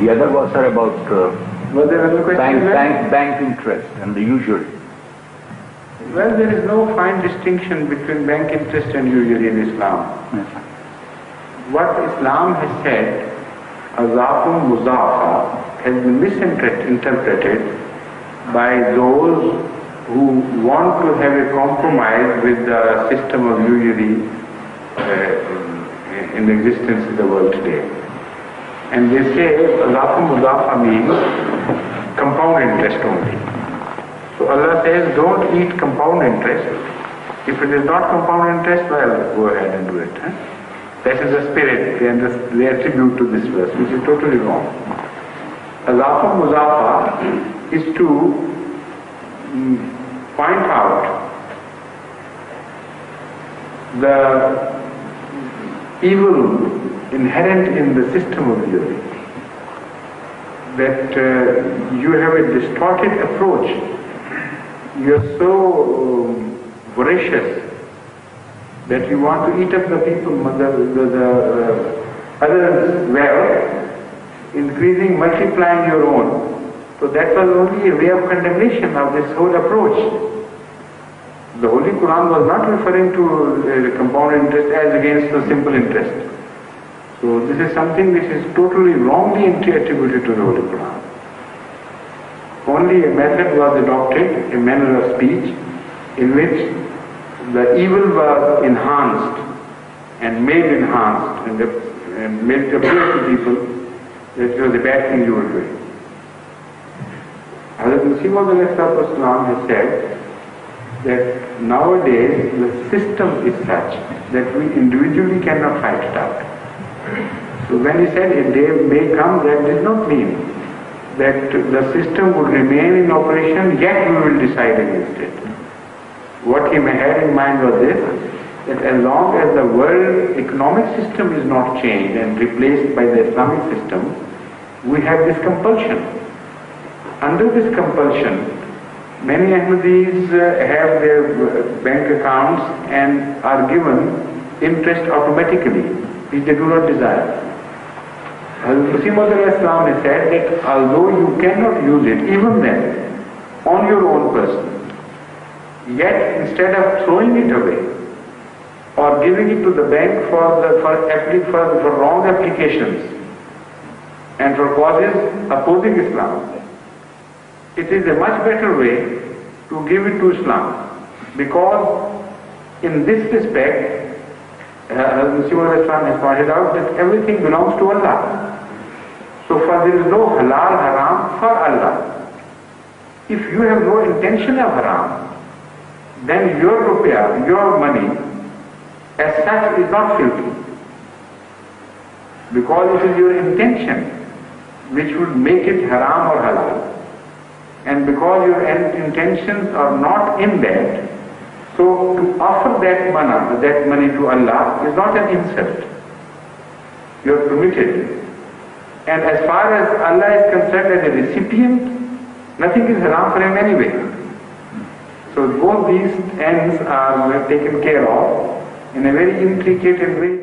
The other was, sir, about Was there another question? bank interest and the usury. Well, there is no fine distinction between bank interest and usury in Islam. Yes, sir. What Islam has said, azafun muzafa, has been misinterpreted by those who want to have a compromise with the system of usury in existence in the world today. And they say azafun muzafa means compound interest only. So Allah says, don't eat compound interest. If it is not compound interest, well, go ahead and do it. That is the spirit they attribute to this verse, which is totally wrong. Azafun muzafa is to point out the evil inherent in the system of usury. That you have a distorted approach. You are so voracious that you want to eat up the people, the others' wealth, increasing, multiplying your own. So that was only a way of condemnation of this whole approach. The Holy Quran was not referring to compound interest as against the simple interest. So this is something which is totally wrongly attributed to the Holy Quran. Only a method was adopted, a manner of speech, in which the evil was enhanced and made enhanced and made it appear to people that it was a bad thing you were doing. Islam has said that nowadays the system is such that we individually cannot fight it out. So when he said a day may come, that did not mean that the system would remain in operation, yet we will decide against it. What he may have in mind was this, that as long as the world economic system is not changed and replaced by the Islamic system, we have this compulsion. Under this compulsion, many Ahmadis have their bank accounts and are given interest automatically, which they do not desire. Muslim Islam has said that although you cannot use it, even then, on your own person, yet instead of throwing it away or giving it to the bank for wrong applications and for causes opposing Islam, it is a much better way to give it to Islam, because in this respect, Muslim Islam has pointed out that everything belongs to Allah. So far there is no halal haram for Allah. If you have no intention of haram, then your rupiah, your money, as such is not filthy. Because it is your intention which would make it haram or halal. And because your intentions are not in that, so to offer that money to Allah is not an insult. You are permitted. And as far as Allah is concerned as a recipient, nothing is haram for him anyway. So both these ends are taken care of in a very intricate and very